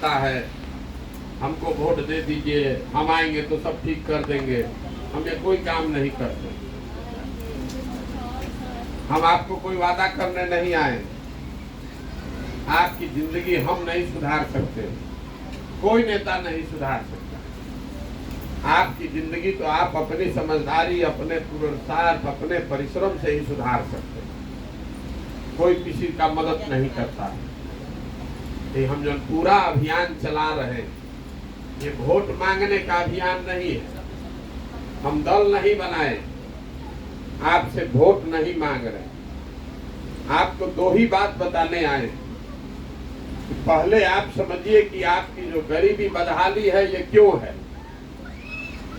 आता है, हमको वोट दे दीजिए, हम आएंगे तो सब ठीक कर देंगे, हम ये कोई काम नहीं करते। हम आपको कोई वादा करने नहीं आए। आपकी जिंदगी हम नहीं सुधार सकते, कोई नेता नहीं सुधार सकता। आपकी जिंदगी तो आप अपनी समझदारी, अपने पुरुषार्थ, अपने परिश्रम से ही सुधार सकते हैं। कोई किसी का मदद नहीं करता। ये हम जो पूरा अभियान चला रहे हैं, ये वोट मांगने का अभियान नहीं है। हम दल नहीं बनाए, आपसे वोट नहीं मांग रहे। आपको दो ही बात बताने आए। पहले आप समझिए कि आपकी जो गरीबी बदहाली है ये क्यों है।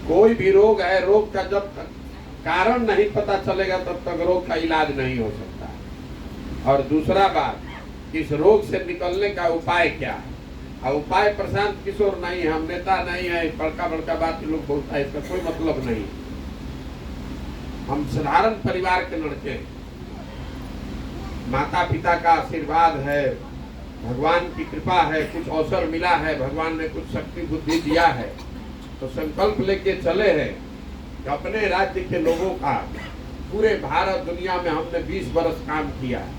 कोई भी रोग है, रोग का जब तक कारण नहीं पता चलेगा तब तक रोग का इलाज नहीं हो सकता। और दूसरा बात, इस रोग से निकलने का उपाय क्या है। और उपाय प्रशांत किशोर नहीं है, हम नेता नहीं है, बड़का बड़का बात लोग बोलता है, इसका कोई मतलब नहीं। हम साधारण परिवार के लड़के, माता पिता का आशीर्वाद है, भगवान की कृपा है, कुछ अवसर मिला है, भगवान ने कुछ शक्ति बुद्धि दिया है, तो संकल्प लेके चले हैं कि अपने राज्य के लोगों का, पूरे भारत दुनिया में हमने 20 बरस काम किया है।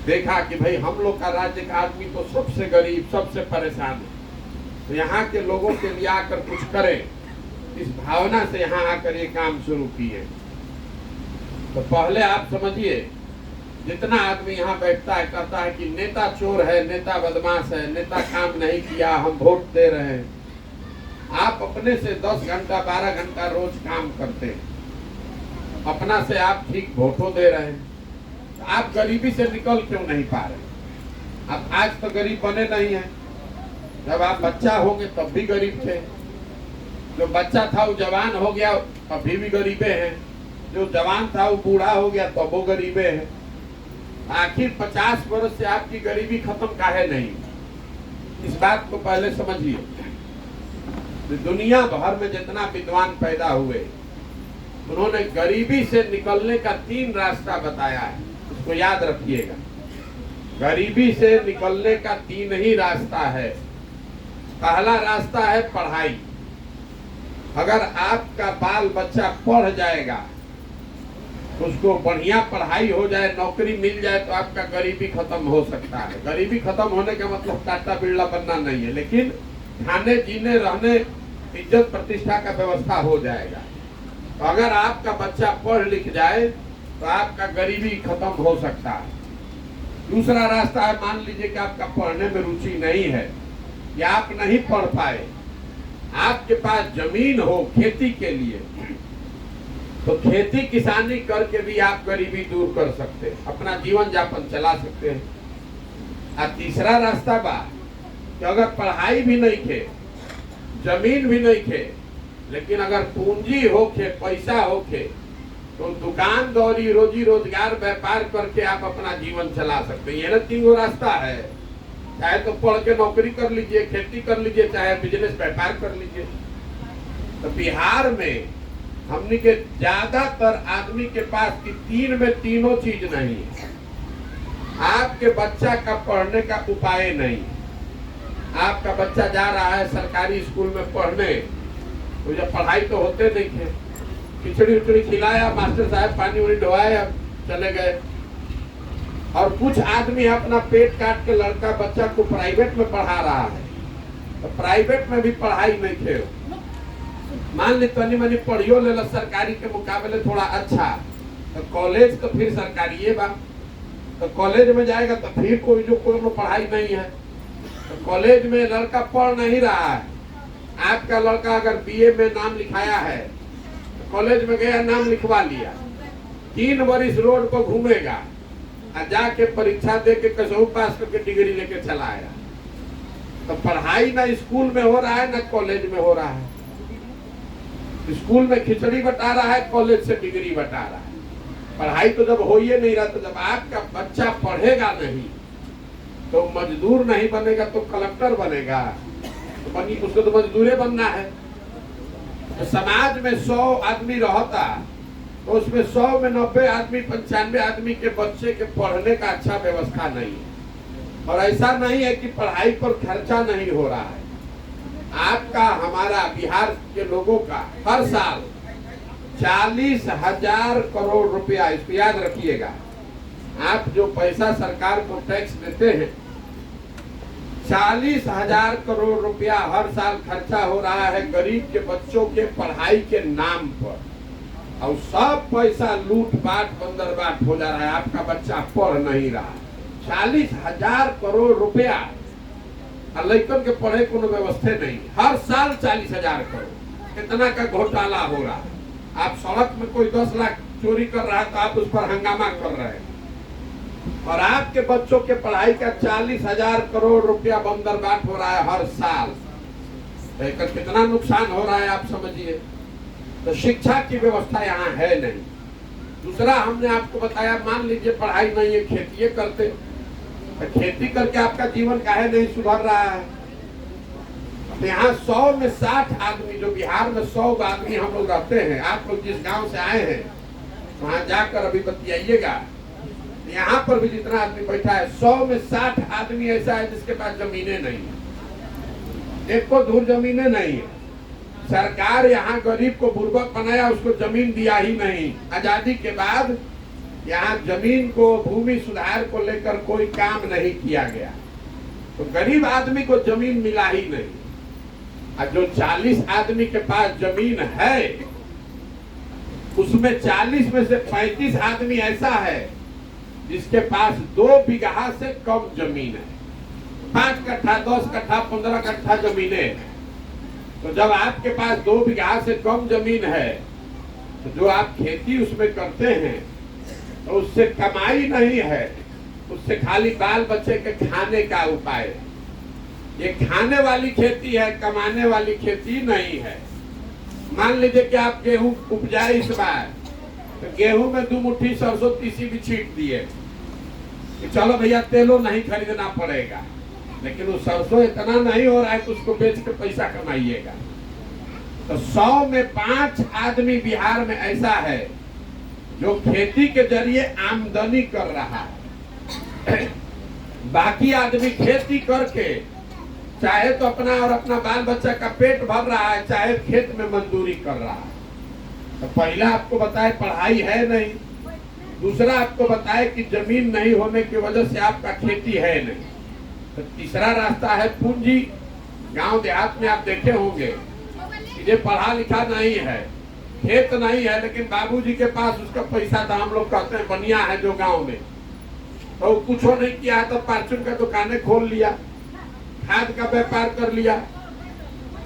देखा कि भाई हम लोग का राज्य का आदमी तो सबसे गरीब, सबसे परेशान है, तो यहाँ के लोगों के लिए आकर कुछ करें, इस भावना से यहाँ आकर ये काम शुरू किए। तो पहले आप समझिए, जितना आदमी यहाँ बैठता है कहता है कि नेता चोर है, नेता बदमाश है, नेता काम नहीं किया, हम वोट दे रहे हैं। आप अपने से 10 घंटा 12 घंटा रोज काम करते हैं, अपना से आप ठीक वोटों दे रहे हैं। आप गरीबी से निकल क्यों नहीं पा रहे। आप आज तो गरीब बने नहीं हैं, जब आप बच्चा होंगे तब भी गरीब थे। जो बच्चा था वो जवान हो गया अभी भी गरीबे हैं, जो जवान था वो बूढ़ा हो गया तब वो गरीबे हैं। आखिर 50 वर्ष से आपकी गरीबी खत्म काहे नहीं। इस बात को पहले समझिए। दुनिया भर में जितना विद्वान पैदा हुए, उन्होंने गरीबी से निकलने का 3 रास्ता बताया है, उसको याद रखिएगा। गरीबी से निकलने का 3 ही रास्ता है। पहला रास्ता है पढ़ाई। अगर आपका बाल बच्चा पढ़ जाएगा, उसको बढ़िया पढ़ाई हो जाए, नौकरी मिल जाए, तो आपका गरीबी खत्म हो सकता है। गरीबी खत्म होने का मतलब टाटा बिरला बनना नहीं है, लेकिन खाने जीने रहने इज्जत प्रतिष्ठा का व्यवस्था हो जाएगा। तो अगर आपका बच्चा पढ़ लिख जाए तो आपका गरीबी खत्म हो सकता है। दूसरा रास्ता है, मान लीजिए कि आपका पढ़ने में रुचि नहीं है या आप नहीं पढ़ पाए, आपके पास जमीन हो खेती के लिए, तो खेती किसानी करके भी आप गरीबी दूर कर सकते हैं, अपना जीवन यापन चला सकते हैं। और तीसरा रास्ता बा कि अगर पढ़ाई भी नहीं थे, जमीन भी नहीं थे, लेकिन अगर पूंजी होके, पैसा होके, तो दुकान दौरी, रोजी रोजगार, व्यापार करके आप अपना जीवन चला सकते हैं। ये ना 3 रास्ता है। चाहे तो पढ़ के नौकरी कर लीजिए, खेती कर लीजिए, चाहे बिजनेस व्यापार कर लीजिए। तो बिहार में हमने के ज्यादातर आदमी के पास 3 में तीनों चीज नहीं है। आपके बच्चा का पढ़ने का उपाय नहीं। आपका बच्चा जा रहा है सरकारी स्कूल में पढ़ने, तो जब पढ़ाई तो होते नहीं थे, खिचड़ी उचड़ी खिलाया, मास्टर साहब पानी उनी ढोआया, चले गए। और कुछ आदमी अपना पेट काट के लड़का बच्चा को प्राइवेट में पढ़ा रहा है, तो प्राइवेट में भी पढ़ाई नहीं थे। मान ली तनी मनी पढ़ियो ले सरकारी के मुकाबले थोड़ा अच्छा, तो कॉलेज तो फिर सरकारी बा, तो कॉलेज में जाएगा तो फिर कोई पढ़ाई नहीं है, तो कॉलेज में लड़का पढ़ नहीं रहा है। आपका लड़का अगर बीए में नाम लिखाया है, तो कॉलेज में गया, नाम लिखवा लिया, 3 वर्ष रोड पर घूमेगा, जाके परीक्षा दे के कसहू पास करके डिग्री लेके चला आया। तो पढ़ाई ना स्कूल में हो रहा है ना कॉलेज में हो रहा है। स्कूल में खिचड़ी बटा रहा है, कॉलेज से डिग्री बटा रहा है। पढ़ाई तो जब हो ही नहीं रहा, तो जब आपका बच्चा पढ़ेगा नहीं, तो मजदूर नहीं बनेगा तो कलेक्टर बनेगा, तो बनी उसको तो मजदूरे बनना है। तो समाज में 100 आदमी रहता, तो उसमें 100 में 90 आदमी 95 आदमी के बच्चे के पढ़ने का अच्छा व्यवस्था नहीं है। और ऐसा नहीं है कि पढ़ाई पर खर्चा नहीं हो रहा है। आपका, हमारा बिहार के लोगों का हर साल 40,000 करोड़ रुपया, इसको याद रखिएगा, आप जो पैसा सरकार को टैक्स देते हैं 40,000 करोड़ रुपया हर साल खर्चा हो रहा है गरीब के बच्चों के पढ़ाई के नाम पर, और सब पैसा लूटपाट बंदरबाट हो जा रहा है। आपका बच्चा पढ़ नहीं रहा। 40,000 करोड़ रुपया लड़कन के पढ़े को व्यवस्था नहीं, हर साल 40,000 करोड़ इतना का घोटाला हो रहा है। आप सड़क में कोई 10 लाख चोरी कर रहा है तो आप उस पर हंगामा कर रहे हैं, और आपके बच्चों के पढ़ाई का 40,000 करोड़ रुपया बंदरबाट हो रहा है हर साल। तो कितना नुकसान हो रहा है आप समझिए। तो शिक्षा की व्यवस्था यहाँ है नहीं। दूसरा, हमने आपको बताया, मान लीजिए पढ़ाई नहीं है, खेती करते, तो खेती करके आपका जीवन काहे नहीं सुधर रहा है। तो यहाँ 100 में 60 आदमी, जो बिहार में 100 आदमी हम लोग रहते हैं, आप लोग जिस गांव से आए हैं वहां जाकर अभी बतियाइएगा, यहाँ पर भी जितना आदमी बैठा है 100 में 60 आदमी ऐसा है जिसके पास जमीनें नहीं है, एक को दूर जमीनें नहीं है। सरकार यहाँ गरीब को बुर्बक बनाया, उसको जमीन दिया ही नहीं। आजादी के बाद यहाँ जमीन को, भूमि सुधार को लेकर कोई काम नहीं किया गया, तो गरीब आदमी को जमीन मिला ही नहीं। और जो 40 आदमी के पास जमीन है, उसमें 40 में से 35 आदमी ऐसा है जिसके पास 2 बीघा से कम जमीन है। 5 कट्ठा, 10 कट्ठा, 15 कट्ठा जमीनें हैं। तो जब आपके पास 2 बीघा से कम जमीन है, तो जो आप खेती उसमें करते हैं तो उससे कमाई नहीं है, उससे खाली बाल बच्चे के खाने का उपाय है। ये खाने वाली खेती है, कमाने वाली खेती नहीं है। मान लीजिए कि आप गेहूं उपजाए इस बार, तो गेहूं में 2 मुट्ठी सरसों तीसी भी छींट दिए कि चलो भैया तेलो नहीं खरीदना पड़ेगा, लेकिन वो सरसों इतना नहीं हो रहा है कि उसको बेच के पैसा कमाइएगा। तो 100 में 5 आदमी बिहार में ऐसा है जो खेती के जरिए आमदनी कर रहा है। बाकी आदमी खेती करके चाहे तो अपना और अपना बाल बच्चा का पेट भर रहा है, चाहे खेत में मजदूरी कर रहा है। तो पहला आपको बताए पढ़ाई है नहीं, दूसरा आपको बताए कि जमीन नहीं होने की वजह से आपका खेती है नहीं, तो तीसरा रास्ता है पूंजी। गांव देहात में आप देखे होंगे कि ये पढ़ा लिखा नहीं है, खेत नहीं है, लेकिन बाबूजी के पास उसका पैसा था, हम लोग कहते हैं बनिया है जो गांव में, तो कुछ नहीं किया है तो फार्चून का दुकानें खोल लिया, खाद का व्यापार कर लिया,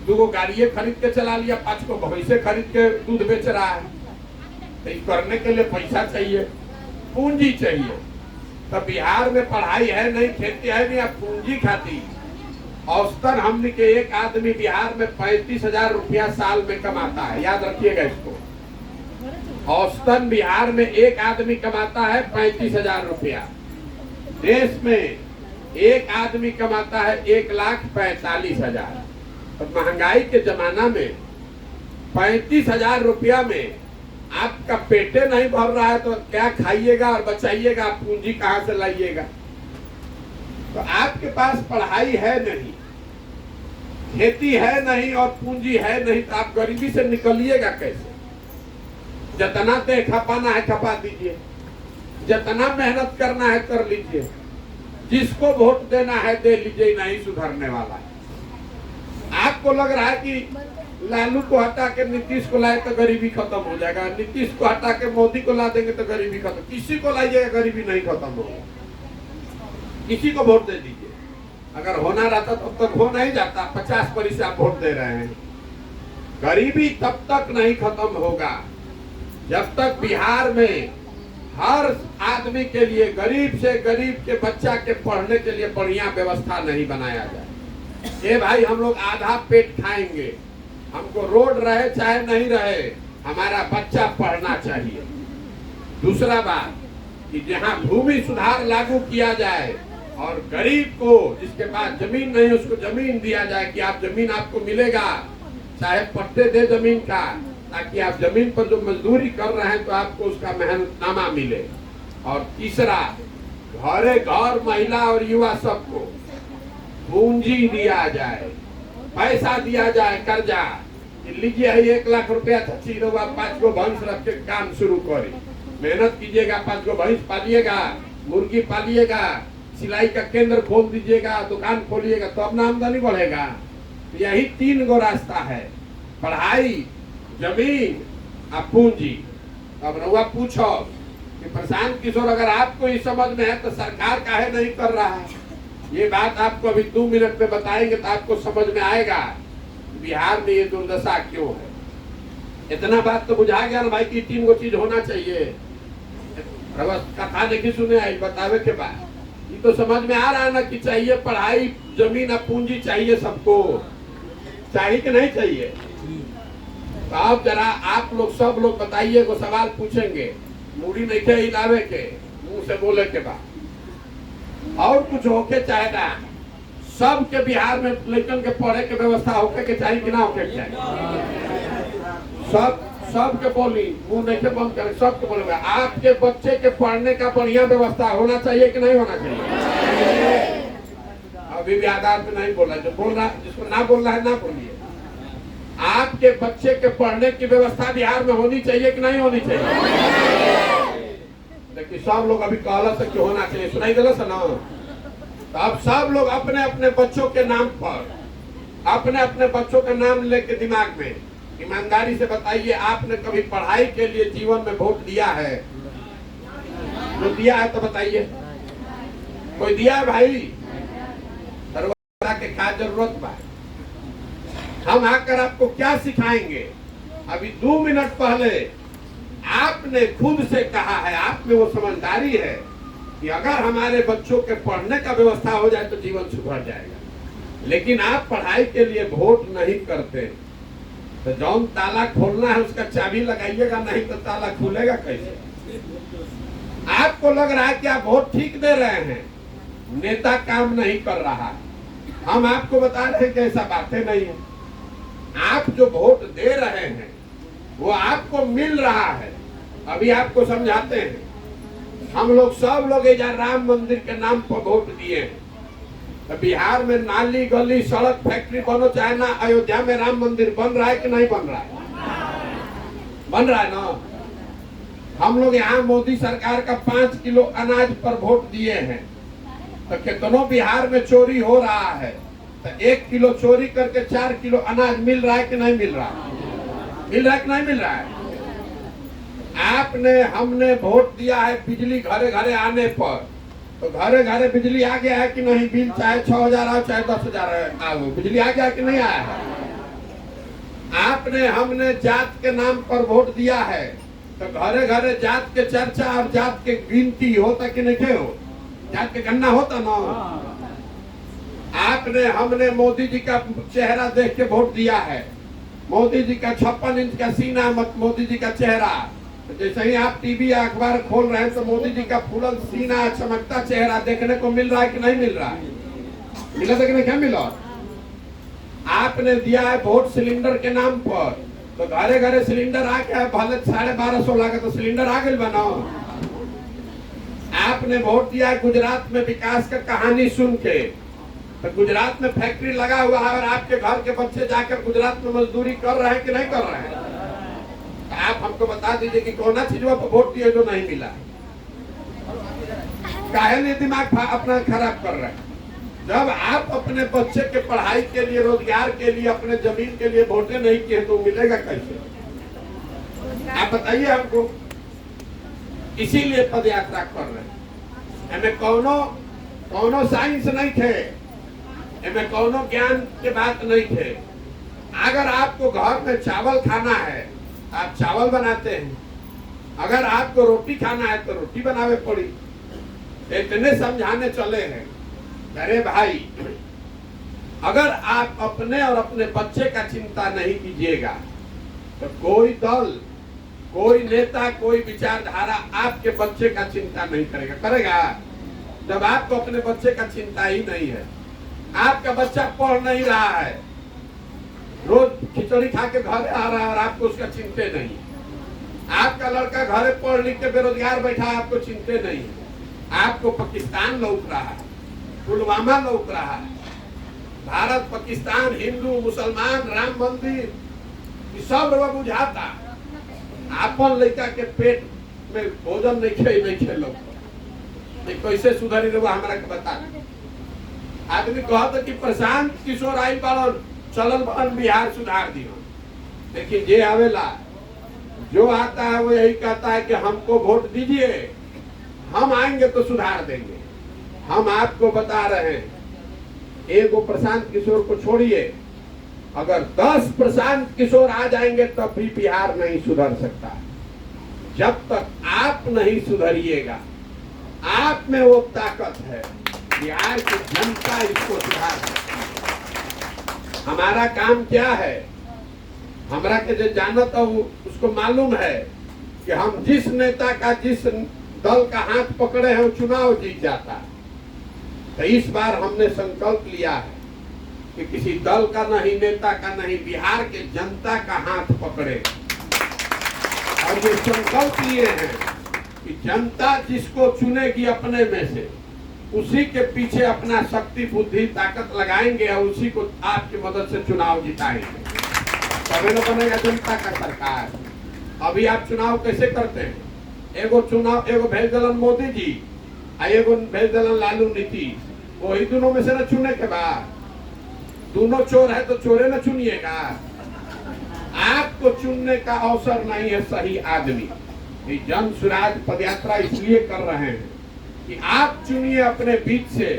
2 गाड़ियां खरीद के चला लिया, 5 को भैंसे खरीद के दूध बेच रहा है। तो करने के लिए पैसा चाहिए, पूंजी चाहिए। तो बिहार में पढ़ाई है नहीं, खेती है नहीं, आप पूंजी खाती। औसतन हमने के एक आदमी बिहार में 35,000 रुपया साल में कमाता है, याद रखिएगा इसको। औसतन बिहार में एक आदमी कमाता है 35,000 रुपया। देश में एक आदमी कमाता है 1,45,000। तो महंगाई के जमाना में 35,000 रुपया में आपका पेटे नहीं भर रहा है तो क्या खाइएगा और बचाइएगा, पूंजी कहां से लाइएगा। तो आपके पास पढ़ाई है नहीं, खेती है नहीं और पूंजी है नहीं, तो आप गरीबी से निकलिएगा कैसे। जितना दे खपाना है खपा दीजिए, जितना मेहनत करना है कर लीजिए, जिसको वोट देना है दे लीजिए, नहीं सुधरने वाला है। आपको लग रहा है कि लालू को हटा के नीतीश को लाए तो गरीबी खत्म हो जाएगा, नीतीश को हटा के मोदी को ला देंगे तो गरीबी खत्म। किसी को लाइएगा गरीबी नहीं खत्म होगा, किसी को वोट दे दीजिए। अगर होना रहता तब तक हो नहीं जाता। 50 परिस आप वोट दे रहे हैं। गरीबी तब तक नहीं खत्म होगा जब तक बिहार में हर आदमी के लिए, गरीब से गरीब के बच्चा के पढ़ने के लिए बढ़िया व्यवस्था नहीं बनाया जाए। ये भाई हम लोग आधा पेट खाएंगे, हमको रोड रहे चाहे नहीं रहे, हमारा बच्चा पढ़ना चाहिए। दूसरा बात कि जहाँ भूमि सुधार लागू किया जाए और गरीब को, जिसके पास जमीन नहीं उसको जमीन दिया जाए, कि आप जमीन आपको मिलेगा, चाहे पट्टे दे जमीन का, ताकि आप जमीन पर जो मजदूरी कर रहे हैं तो आपको उसका मेहनतनामा मिले। और तीसरा घरे घर महिला और युवा सबको पूंजी दिया जाए, पैसा दिया जाए, कर्जा लीजिए है 1 लाख रुपया चाची रउआ 5 गो भैंस रख के काम शुरू करे, मेहनत कीजिएगा, 5 गो भैंस पालिएगा, मुर्गी पालिएगा, सिलाई का केंद्र खोल दीजिएगा, दुकान खोलिएगा, तो अपना आमदनी बढ़ेगा। यही 3 गो रास्ता है, पढ़ाई, जमीन और पूंजी। अब रउआ पूछो कि प्रशांत किशोर अगर आपको इस समझ में है तो सरकार काहे नहीं कर रहा है? ये बात आपको अभी 2 मिनट में बताएंगे तो आपको समझ में आएगा बिहार में ये दुर्दशा क्यों है। इतना बात तो बुझा गया ना भाई कि 3 गो चीज होना चाहिए। कथा नहीं सुने आई बतावे के बाद ये तो समझ में आ रहा है ना कि चाहिए पढ़ाई, जमीन और पूंजी चाहिए सबको, चाहिए कि नहीं चाहिए? तो अब जरा आप लोग सब लोग बताइए, को सवाल पूछेंगे, मूड़ी नहीं थे हिलावे के, मुंह से बोले के बाद और कुछ होके चाहे ना, सबके बिहार में लेकिन के पढ़े के व्यवस्था होके के चाहिए कि ना होके के चाहिए? सबके बोली, मुंह नहीं के बंद करें, सबके बोले आपके बच्चे के पढ़ने का बढ़िया व्यवस्था होना चाहिए कि नहीं होना चाहिए? अभी भी आधार पे नहीं बोला, जो बोल रहा, जिसको ना बोल रहा है ना बोलिए। आपके बच्चे के पढ़ने की व्यवस्था बिहार में होनी चाहिए कि नहीं होनी चाहिए? देखिए सब लोग अभी कहला से कि होना चाहिए, सुनाई दिला से ना। तो अब सब लोग अपने अपने बच्चों के नाम पर, अपने अपने बच्चों का नाम लेके दिमाग में ईमानदारी से बताइए, आपने कभी पढ़ाई के लिए जीवन में वोट दिया है? जो दिया है तो बताइए, कोई दिया है भाई? के क्या जरूरत बा? हम आकर आपको क्या सिखाएंगे? अभी 2 मिनट पहले आपने खुद से कहा है, आप में वो समझदारी है कि अगर हमारे बच्चों के पढ़ने का व्यवस्था हो जाए तो जीवन सुधर जाएगा। लेकिन आप पढ़ाई के लिए वोट नहीं करते, तो जौन ताला खोलना है उसका चाबी लगाइएगा, नहीं तो ताला खुलेगा कैसे? आपको लग रहा है कि आप वोट ठीक दे रहे हैं, नेता काम नहीं कर रहा है। हम आपको बता रहे हैं कि ऐसा बातें नहीं है। आप जो वोट दे रहे हैं वो आपको मिल रहा है। अभी आपको समझाते हैं। हम लोग सब लोग इधर राम मंदिर के नाम पर वोट दिए हैं। तो बिहार में नाली गली सड़क फैक्ट्री बनो चाहे ना, अयोध्या में राम मंदिर बन रहा है कि नहीं बन रहा है? बन रहा है ना। हम लोग यहाँ मोदी सरकार का 5 किलो अनाज पर वोट दिए हैं, तो कितनों बिहार में चोरी हो रहा है, तो 1 किलो चोरी करके 4 किलो अनाज मिल रहा है कि नहीं मिल रहा है? मिल रहा है कि नहीं मिल रहा है? आपने हमने वोट दिया है बिजली घरे घरे आने पर, तो घरे घरे बिजली आ गया है कि नहीं? बिल चाहे 6,000 आओ चाहे 10,000 आओ, बिजली आ गया कि नहीं आया है? आपने हमने जात के नाम पर वोट दिया है, तो घरे घरे जात के चर्चा और जात के गिनती होता कि नहीं हो? जात के गणना होता ना। आपने हमने मोदी जी का चेहरा देख के वोट दिया है। मोदी जी का 56 इंच का सीना, मत मोदी जी का चेहरा, जैसे ही आप टीवी या अखबार खोल रहे हैं तो मोदी जी का फूलल सीना, चमकता चेहरा देखने को मिल रहा है कि नहीं मिल रहा है? मिला था कि नहीं? क्या मिला? आपने दिया है वोट सिलेंडर के नाम पर, तो घरे घरे सिलेंडर आ गया, भले 1250 लागत तो सिलेंडर आ गए बनाओ। आपने वोट दिया है गुजरात में विकास का कहानी सुन के, तो गुजरात में फैक्ट्री लगा हुआ है और आपके घर के बच्चे जाकर गुजरात में मजदूरी कर रहे हैं कि नहीं कर रहे हैं? आप हमको बता दीजिए कि कौन चीज पर वोट दिए जो नहीं मिला? काहे लिए दिमाग अपना खराब कर रहे हैं? जब आप अपने बच्चे के पढ़ाई के लिए, रोजगार के लिए, अपने जमीन के लिए वोटे नहीं किए तो मिलेगा कैसे? आप बताइए हमको। इसीलिए पद यात्रा कर रहे हैं। हमें कौनो साइंस नहीं थे, हमें कौनो ज्ञान के बात नहीं थे। अगर आपको घर में चावल खाना है, आप चावल बनाते हैं। अगर आपको रोटी खाना है तो रोटी बनावे पड़ी। इतने समझाने चले हैं। अरे भाई, अगर आप अपने और अपने बच्चे का चिंता नहीं कीजिएगा तो कोई दल, कोई नेता, कोई विचारधारा आपके बच्चे का चिंता नहीं करेगा। करेगा? जब आपको अपने बच्चे का चिंता ही नहीं है, आपका बच्चा पढ़ नहीं रहा है, रोज खिचड़ी खा के घर आ रहा है और आपको उसका चिंते नहीं है। आपका लड़का घरे पढ़ लिख के बेरोजगार बैठा है, आपको चिंते नहीं है। आपको पाकिस्तान लौट रहा है, पुलवामा लौट रहा है, भारत पाकिस्तान, हिंदू मुसलमान, राम मंदिर, ये सब रवा बुझाता। आपन लड़का के पेट में भोजन नहीं खेलो, कैसे सुधरी रहा हमारा के बता। आदमी कहता कि प्रशांत किशोर आई बालन चलल बन बिहार सुधार दियो, लेकिन जे आवेला जो आता है वो यही कहता है कि हमको वोट दीजिए, हम आएंगे तो सुधार देंगे। हम आपको बता रहे हैं, एगो प्रशांत किशोर को छोड़िए, अगर 10 प्रशांत किशोर आ जाएंगे तब भी बिहार नहीं सुधर सकता। जब तक आप नहीं सुधरिएगा, आप में वो ताकत है, बिहार की जनता इसको सुधार सकती है। हमारा काम क्या है, हमरा के जो जानत है उसको मालूम है कि हम जिस नेता का, जिस दल का हाथ पकड़े हैं वो चुनाव जीत जाता है। तो इस बार हमने संकल्प लिया है कि किसी दल का नहीं, नेता का नहीं, बिहार के जनता का हाथ पकड़े। और ये संकल्प लिए हैं कि जनता जिसको चुनेगी अपने में से, उसी के पीछे अपना शक्ति, बुद्धि, ताकत लगाएंगे और उसी को आपकी मदद से चुनाव जिताएंगे, तभी न बनेगा जनता का सरकार। अभी आप चुनाव कैसे करते हैं? एगो भेज दलन मोदी जी, एगो भेज दलन लालू नीतीश, वही दोनों में से न चुने के बाद, दोनों चोर है तो चोरे न चुनिएगा। आपको चुनने का अवसर नहीं है सही आदमी। ये जन स्वराज पदयात्रा इसलिए कर रहे हैं कि आप चुनिए अपने बीच से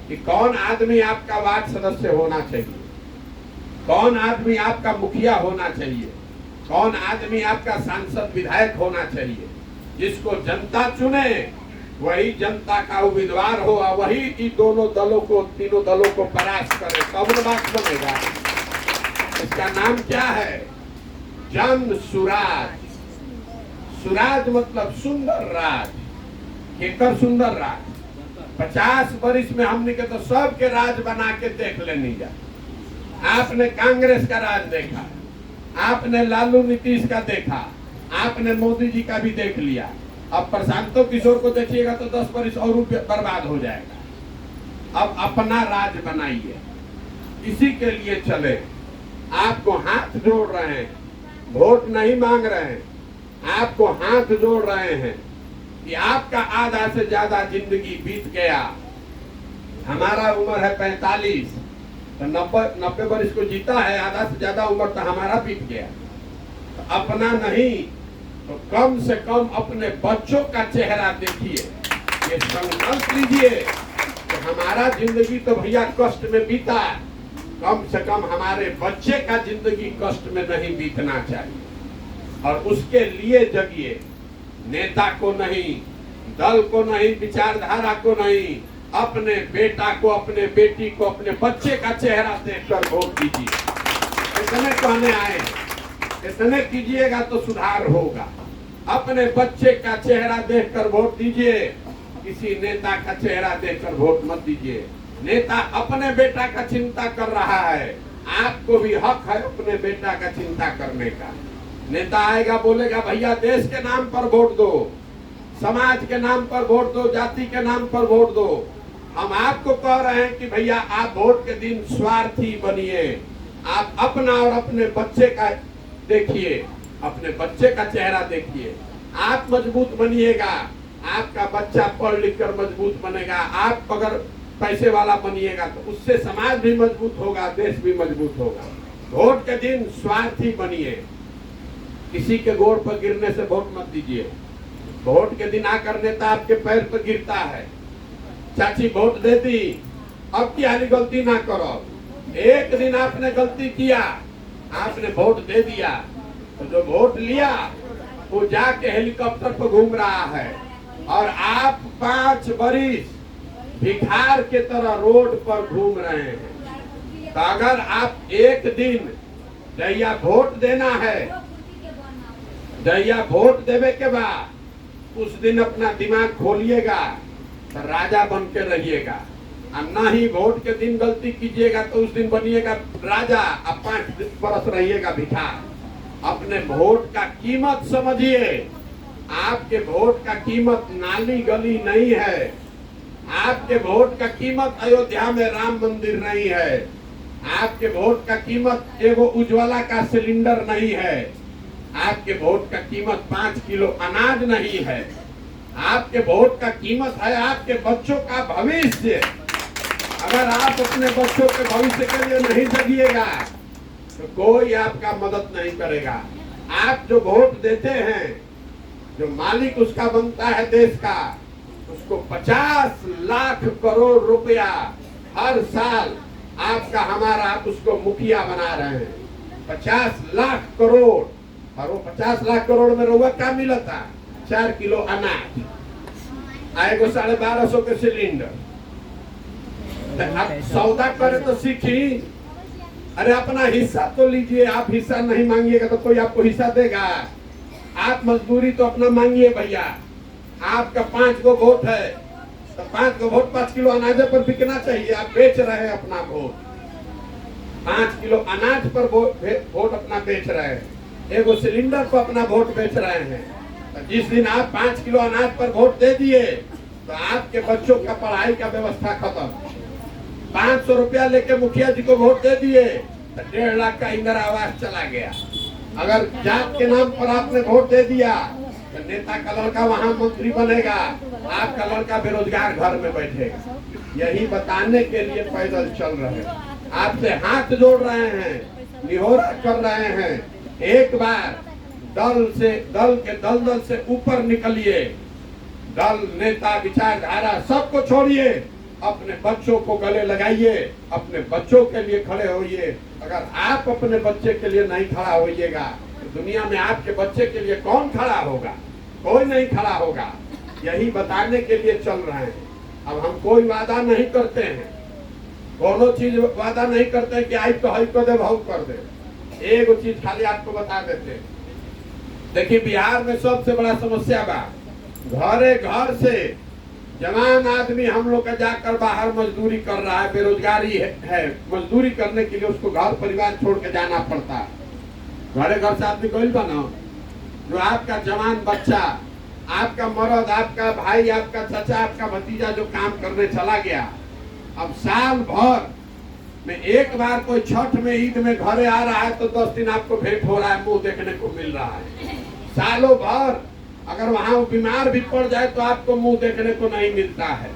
कि कौन आदमी आपका वार्ड सदस्य होना चाहिए, कौन आदमी आपका मुखिया होना चाहिए, कौन आदमी आपका सांसद विधायक होना चाहिए। जिसको जनता चुने वही जनता का उम्मीदवार हो, वही इन दोनों दलों को, तीनों दलों को परास्त करे, तब न बात बनेगा। इसका नाम क्या है? जन सुराज। सुराज मतलब सुंदर राज। एकर सुंदर राज 50 वर्ष में हमने के तो सबके राज बना के देख लेनी जा। आपने कांग्रेस का राज देखा, आपने लालू नीतीश का देखा, आपने मोदी जी का भी देख लिया। अब प्रशांतो किशोर को देखिएगा तो 10 वर्ष और बर्बाद हो जाएगा। अब अपना राज बनाइए, इसी के लिए चले। आपको हाथ जोड़ रहे हैं, वोट नहीं मांग रहे हैं, आपको हाथ जोड़ रहे हैं कि आपका आधा से ज्यादा जिंदगी बीत गया। हमारा उम्र है 45, तो 90 वर्ष को जीता है, आधा से ज्यादा उम्र तो हमारा बीत गया। तो अपना नहीं तो कम से कम अपने बच्चों का चेहरा देखिए, ये संकल्प लीजिए कि हमारा जिंदगी तो भैया कष्ट में बीता, कम से कम हमारे बच्चे का जिंदगी कष्ट में नहीं बीतना चाहिए। और उसके लिए जगिए, नेता को नहीं, दल को नहीं, विचारधारा को नहीं, अपने बेटा को, अपने बेटी को, अपने बच्चे का चेहरा देखकर वोट दीजिए। इतने कहने आए, इतने कीजिएगा तो सुधार होगा। अपने बच्चे का चेहरा देखकर वोट दीजिए, किसी नेता का चेहरा देखकर वोट मत दीजिए। नेता अपने बेटा का चिंता कर रहा है, आपको भी हक है अपने बेटा का चिंता करने का। नेता आएगा बोलेगा भैया देश के नाम पर वोट दो, समाज के नाम पर वोट दो, जाति के नाम पर वोट दो। हम आपको कह रहे हैं कि भैया आप वोट के दिन स्वार्थी बनिए, आप अपना और अपने बच्चे का देखिए, अपने बच्चे का चेहरा देखिए। आप मजबूत बनिएगा, आपका बच्चा पढ़ लिख कर मजबूत बनेगा। आप अगर पैसे वाला बनिएगा तो उससे समाज भी मजबूत होगा, देश भी मजबूत होगा। वोट के दिन स्वार्थी बनिए, किसी के गोड़ पर गिरने से वोट मत दीजिए। वोट के दिन आकर नेता आपके पैर पर गिरता है, चाची वोट दे दी, अब की हाली गलती ना करो। एक दिन आपने गलती किया, आपने वोट दे दिया, तो जो वोट लिया वो जाके हेलीकॉप्टर पर घूम रहा है और आप 5 वर्ष भिखार के तरह रोड पर घूम रहे हैं। तो अगर आप एक दिन जहिया वोट देना है, जहिया वोट देवे के बाद उस दिन अपना दिमाग खोलिएगा तो राजा बन के रहिएगा। और ना ही वोट के दिन गलती कीजिएगा तो उस दिन बनिएगा राजा, अब 5 बरस रहिएगा भिखार। अपने वोट का कीमत समझिए, आपके वोट का कीमत नाली गली नहीं है। आपके वोट का कीमत अयोध्या में राम मंदिर नहीं है, आपके वोट का कीमत एगो उज्ज्वला का सिलेंडर नहीं है, आपके वोट का कीमत 5 किलो अनाज नहीं है, आपके वोट का कीमत है आपके बच्चों का भविष्य। अगर आप अपने बच्चों के भविष्य के लिए नहीं जगिएगा तो कोई आपका मदद नहीं करेगा। आप जो वोट देते हैं, जो मालिक उसका बनता है देश का, उसको 50 लाख करोड़ रुपया हर साल आपका हमारा आप उसको मुखिया बना रहे हैं। 50 लाख करोड़, और वो 50 लाख करोड़ में रउआ क्या मिला था? 4 किलो अनाज, आएगो 1250 के सिलेंडर। आप सौदा करे तो सीखी, अरे अपना हिस्सा तो लीजिए। आप हिस्सा नहीं मांगिएगा तो कोई आपको हिस्सा देगा? आप मजदूरी तो अपना मांगिए भैया। आपका 5 गो वोट है तो 5 गो वोट 5 किलो अनाज पर बिकना चाहिए। आप बेच रहे हैं अपना वोट, 5 किलो अनाज पर वोट अपना बेच रहे हैं, एगो सिलेंडर पर अपना वोट बेच रहे हैं। तो जिस दिन आप 5 किलो अनाज पर वोट दे दिए तो आपके बच्चों का पढ़ाई का व्यवस्था खत्म। 500 रुपया लेके मुखिया जी को वोट दे दिए तो 1.5 लाख का इंदिरा आवास चला गया। अगर जात के नाम पर आपने वोट दे दिया तो नेता का लड़का वहां मंत्री बनेगा, आपका लड़का बेरोजगार घर में बैठेगा। यही बताने के लिए पैदल चल रहे हैं, आपसे हाथ जोड़ रहे हैं, निहोरा कर रहे हैं। एक बार दल के दलदल से ऊपर निकलिए। दल, नेता, विचारधारा सबको छोड़िए, अपने बच्चों को गले लगाइए, अपने बच्चों के लिए खड़े होइए। अगर आप अपने बच्चे के लिए नहीं खड़ा होइएगा तो दुनिया में आपके बच्चे के लिए कौन खड़ा होगा? कोई नहीं खड़ा होगा। यही बताने के लिए चल रहे हैं। अब हम कोई वादा नहीं करते हैं, कोनो चीज वादा नहीं करते कि आई तो हई कर दे, भाव कर दे। एक चीज खाली आपको बता देते हैं, देखिए बिहार में सबसे बड़ा समस्या बा, घरे घर से जवान आदमी हम लोग का जाकर बाहर मजदूरी कर रहा है, बेरोजगारी है। मजदूरी करने के लिए उसको घर परिवार छोड़ के जाना पड़ता है। घरे घर से आदमी कोई बना, जो आपका जवान बच्चा, आपका मर्द, आपका भाई, आपका चाचा, आपका भतीजा जो काम करने चला गया, अब साल भर में एक बार कोई छठ में, ईद में घरे आ रहा है तो 10 दिन आपको भेंट हो रहा है, मुंह देखने को मिल रहा है। सालों भर अगर वहां बीमार भी पड़ जाए तो आपको मुंह देखने को नहीं मिलता है।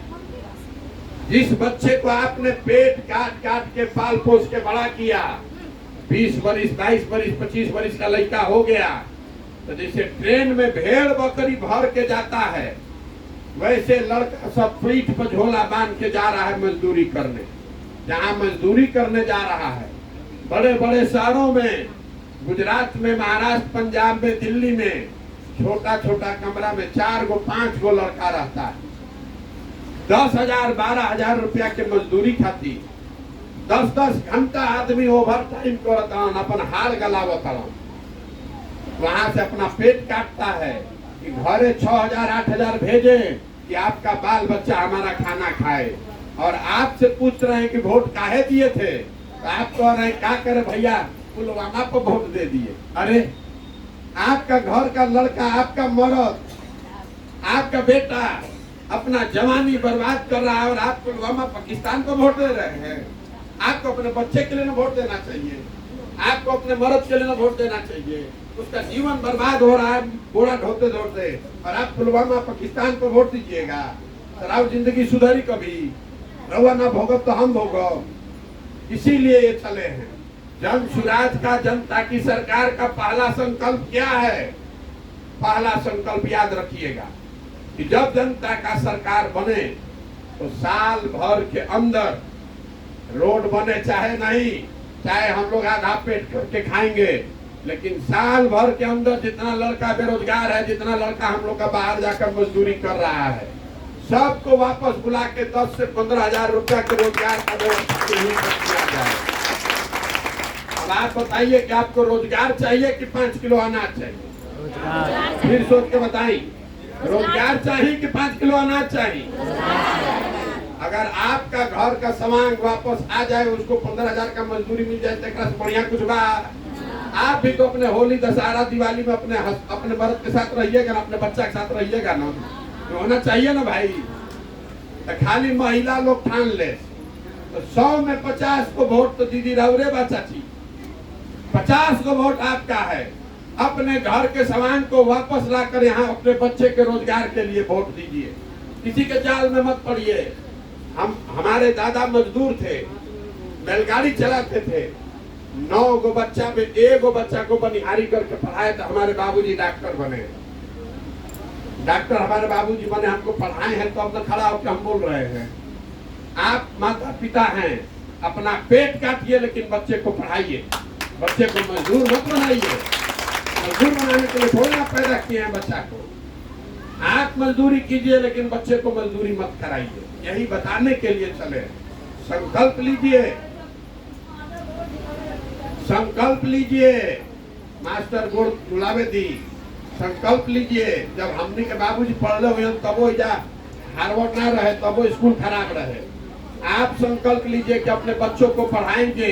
जिस बच्चे को आपने पेट काट काट के पाल पोस के बड़ा किया, 20 वर्ष, 22 वर्ष, 25 वर्ष का लड़का हो गया, तो जैसे ट्रेन में भेड़ बकरी भर के जाता है, वैसे लड़का सब पीठ पर झोला बांध के जा रहा है मजदूरी करने। जहाँ मजदूरी करने जा रहा है, बड़े बड़े शहरों में, गुजरात में, महाराष्ट्र, पंजाब में, दिल्ली में, छोटा छोटा कमरा में 4 गो 5 गो लड़का रहता है। 10,000 12,000 रुपया के मजदूरी खाती 10-10 घंटा आदमी ओवर टाइम करता, अपन हाल गलावता, वहां से अपना पेट काटता है कि घरे 6,000 8,000 भेजे कि आपका बाल बच्चा हमारा खाना खाए। और आपसे पूछ रहे हैं कि वोट काहे दिए थे, तो आप कह रहे हैं क्या करे भैया, पुलवामा को वोट दे दिए। अरे आपका घर का लड़का, आपका मर्द, आपका बेटा अपना जवानी बर्बाद कर रहा है और आप पुलवामा पाकिस्तान को वोट दे रहे हैं। आपको अपने बच्चे के लिए ना वोट देना चाहिए, आपको अपने मर्द के लिए ना वोट देना चाहिए। उसका जीवन बर्बाद हो रहा है बोरा ढोते ढोते, और आप पुलवामा पाकिस्तान को वोट दीजिएगा। सराव जिंदगी सुधरी कभी? रवा ना भोगब तो हम भोगब। इसीलिए ये चले हैं। जन सुराज का, जनता की सरकार का पहला संकल्प क्या है? पहला संकल्प याद रखिएगा कि जब जनता का सरकार बने तो साल भर के अंदर रोड बने चाहे नहीं, चाहे हम लोग आधा पेट करके खाएंगे, लेकिन साल भर के अंदर जितना लड़का बेरोजगार है, जितना लड़का हम लोग का बाहर जाकर मजदूरी कर रहा है, सबको वापस बुला के 10 से 15,000 रुपया के रोजगार का व्यवस्था किया जाए। अब आप बताइए कि आपको रोजगार चाहिए कि 5 किलो अनाज चाहिए? फिर सोच के बताइए, रोजगार चाहिए कि 5 किलो अनाज चाहिए? अगर आपका घर का सामान वापस आ जाए, उसको 15,000 का मजदूरी मिल जाए तो बढ़िया कुछ बा। आप भी तो अपने होली, दशहरा, दिवाली में अपने मर्द के साथ रहिएगा ना, अपने बच्चा के साथ रहिएगा ना, तो होना चाहिए ना भाई। तो खाली महिला लोग ठान ले तो 100 में 50 को वोट तो दीदी रौरे बा चाची, 50 को वोट आपका है। अपने घर के सामान को वापस लाकर यहाँ अपने बच्चे के रोजगार के लिए वोट दीजिए, किसी के जाल में मत पड़िए। हमारे दादा मजदूर थे, बैलगाड़ी चलाते थे, 9 गो बच्चा में 1 गो बच्चा को बनिहारी करके पढ़ाए तो हमारे बाबूजी डॉक्टर बने। डॉक्टर हमारे बाबूजी बने, हमको पढ़ाए हैं तो अब तो खड़ा होकर हम बोल रहे हैं। आप माता पिता हैं, अपना पेट काटिए लेकिन बच्चे को पढ़ाइए, बच्चे को मजदूर मत बनाइए। मजदूर बनाने के लिए थोड़ी ना पैदा किए हैं बच्चा को। आप मजदूरी कीजिए लेकिन बच्चे को मजदूरी मत कराइए, यही बताने के लिए चले। संकल्प लीजिए, संकल्प लीजिए। मास्टर गुड़ बुलावे दी, संकल्प लीजिए। जब हमने के बाबूजी पढ़ले हुए तब वो जा हार्वर्ड ना रहे, तब वो स्कूल खराब रहे। आप संकल्प लीजिए कि अपने बच्चों को पढ़ाएंगे,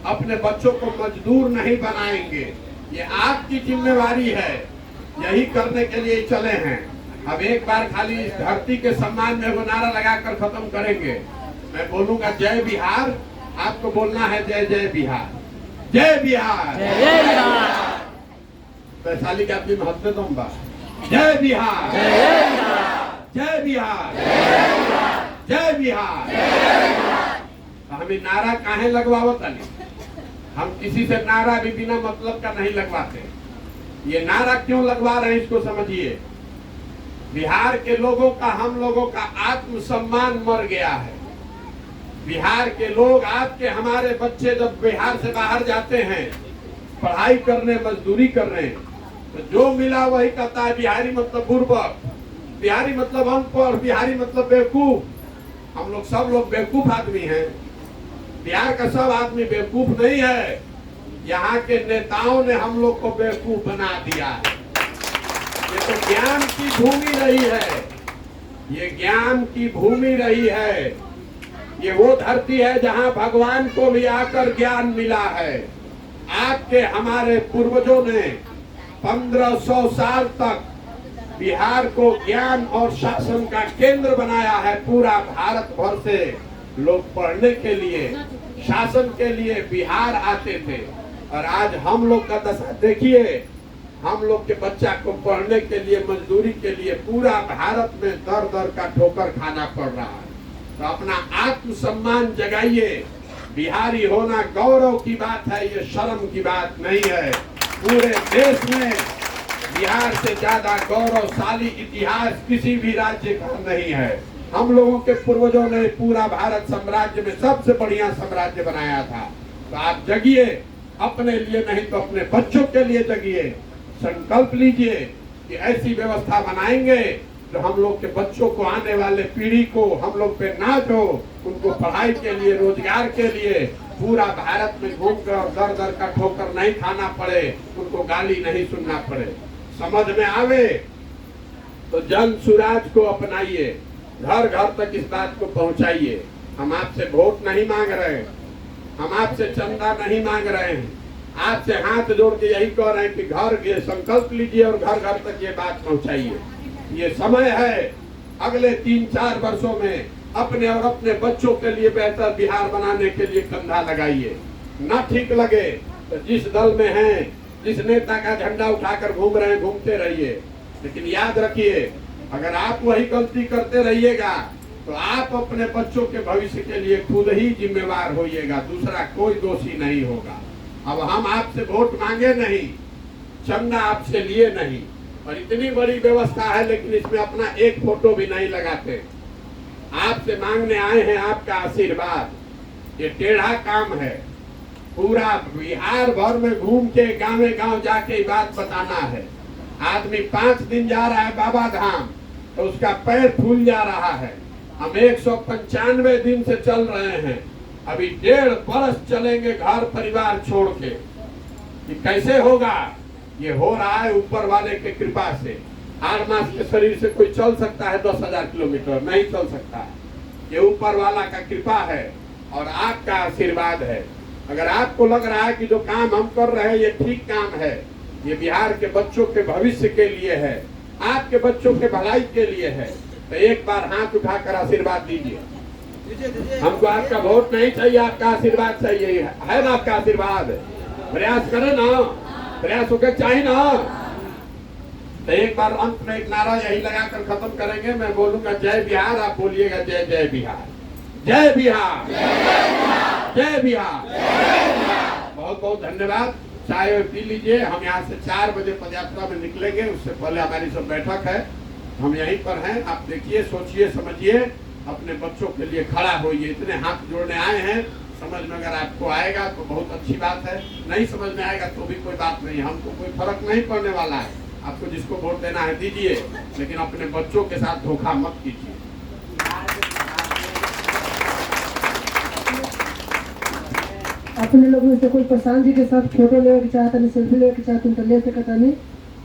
अपने बच्चों को मजदूर नहीं बनाएंगे। ये आपकी जिम्मेवारी है, यही करने के लिए चले हैं। अब एक बार खाली इस धरती के सम्मान में वो नारा लगाकर खत्म करेंगे। मैं बोलूंगा जय बिहार, आपको बोलना है जय जय बिहार, जय बिहार, जय बिहार। वैशाली के आदमी महत्व तुम बा जय बिहार, जय बिहार, जय बिहार। हमें नारा काहे लगवावत नहीं? हम किसी से नारा भी बिना मतलब का नहीं लगवाते। ये नारा क्यों लगवा रहे हैं इसको समझिए। बिहार के लोगों का, हम लोगों का आत्मसम्मान मर गया है। बिहार के लोग, आपके हमारे बच्चे जब बिहार से बाहर जाते हैं पढ़ाई करने, मजदूरी करने, तो जो मिला वही कहता है बिहारी मतलब बुर्बक, बिहारी मतलब अनपढ़, बिहारी मतलब बेवकूफ। हम लोग सब लोग बेवकूफ आदमी हैं। बिहार का सब आदमी बेवकूफ नहीं है, यहाँ के नेताओं ने हम लोग को बेवकूफ बना दिया है। ये तो ज्ञान की भूमि रही है, ये ज्ञान की भूमि रही है। ये वो धरती है जहाँ भगवान को भी आकर ज्ञान मिला है। आपके हमारे पूर्वजों ने 1500 साल तक बिहार को ज्ञान और शासन का केंद्र बनाया है। पूरा भारत भर से लोग पढ़ने के लिए, शासन के लिए बिहार आते थे। और आज हम लोग का दशा देखिए, हम लोग के बच्चा को पढ़ने के लिए, मजदूरी के लिए पूरा भारत में दर दर का ठोकर खाना पड़ रहा है। तो अपना आत्मसम्मान जगाइए। बिहारी होना गौरव की बात है, ये शर्म की बात नहीं है। पूरे देश में बिहार से ज्यादा गौरवशाली इतिहास किसी भी राज्य का नहीं है। हम लोगों के पूर्वजों ने पूरा भारत साम्राज्य में सबसे बढ़िया साम्राज्य बनाया था। तो आप जगिए, अपने लिए नहीं तो अपने बच्चों के लिए जगिए। संकल्प लीजिए कि ऐसी व्यवस्था बनाएंगे जो हम लोग के बच्चों को, आने वाले पीढ़ी को हम लोग पे नाज हो, उनको पढ़ाई के लिए, रोजगार के लिए पूरा भारत में घूमकर दर दर का ठोकर नहीं खाना पड़े, उनको गाली नहीं सुनना पड़े। समझ में आवे तो जन सुराज को अपनाइए, घर घर तक इस बात को पहुंचाइए। हम आपसे वोट नहीं मांग रहे, हम आपसे चंदा नहीं मांग रहे हैं, आपसे हाथ जोड़ के यही कह रहे हैं कि घर ये संकल्प लीजिए और घर घर तक ये बात पहुंचाइए। ये समय है, अगले 3-4 वर्षों में अपने और अपने बच्चों के लिए बेहतर बिहार बनाने के लिए कंधा लगाइए। न ठीक लगे तो जिस दल में हैं, जिस नेता का झंडा उठाकर घूम रहे हैं, घूमते रहिए। लेकिन याद रखिए, अगर आप वही गलती करते रहिएगा तो आप अपने बच्चों के भविष्य के लिए खुद ही जिम्मेवार होइएगा, दूसरा कोई दोषी नहीं होगा। अब हम आपसे वोट मांगे नहीं, चंदा आपसे लिए नहीं, और इतनी बड़ी व्यवस्था है लेकिन इसमें अपना एक फोटो भी नहीं लगाते। आपसे मांगने आए हैं आपका आशीर्वाद। ये टेढ़ा काम है, पूरा बिहार भर में घूम के गाँव गाँव जाके बात बताना है। आदमी 5 दिन जा रहा है बाबा धाम तो उसका पैर फूल जा रहा है। हम 195 दिन से चल रहे हैं, अभी 1.5 बरस चलेंगे घर परिवार छोड़ के। कि कैसे होगा? ये हो रहा है ऊपर वाले के कृपा से। 8 मास के शरीर से कोई चल सकता है 10,000 किलोमीटर? नहीं चल सकता है। ये ऊपर वाला का कृपा है और आपका आशीर्वाद है। अगर आपको लग रहा है कि जो काम हम कर रहे हैं ये ठीक काम है, ये बिहार के बच्चों के भविष्य के लिए है, आपके बच्चों के भलाई के लिए है, तो एक बार हाथ उठाकर आशीर्वाद दीजिए। हमको आपका वोट नहीं चाहिए, आपका आशीर्वाद चाहिए। है ना आपका आशीर्वाद? प्रयास करें ना, प्रयास होकर चाहिए ना। तो एक बार अंत में एक नारा यही लगाकर खत्म करेंगे। मैं बोलूंगा जय बिहार, आप बोलिएगा जय जय बिहार, जय बिहार, जय बिहार। बहुत बहुत धन्यवाद। चाय पी लीजिए। हम यहाँ से 4 बजे पदयात्रा में निकलेंगे, उससे पहले हमारी सब बैठक है। हम यहीं पर हैं। आप देखिए, सोचिए, समझिए, अपने बच्चों के लिए खड़ा होइए। इतने हाथ जोड़ने आए हैं। समझ में अगर आपको आएगा तो बहुत अच्छी बात है, नहीं समझ में आएगा तो भी कोई बात नहीं। हमको कोई फर्क नहीं पड़ने वाला है। आपको जिसको वोट देना है दीजिए, लेकिन अपने बच्चों के साथ धोखा मत कीजिए। अपने लोग में से कोई प्रशांत जी के साथ फोटो लेवे के चाहता नहीं, सेल्फी लेवे के चाहता नहीं, तो ले सकता नहीं,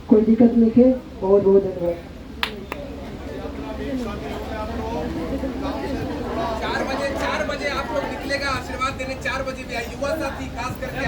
कोई दिक्कत नहीं है। बहुत बहुत धन्यवाद। 4 बजे आप लोग निकलेगा आशीर्वाद देने। 4 बजे भी आए युवा साथी खास करके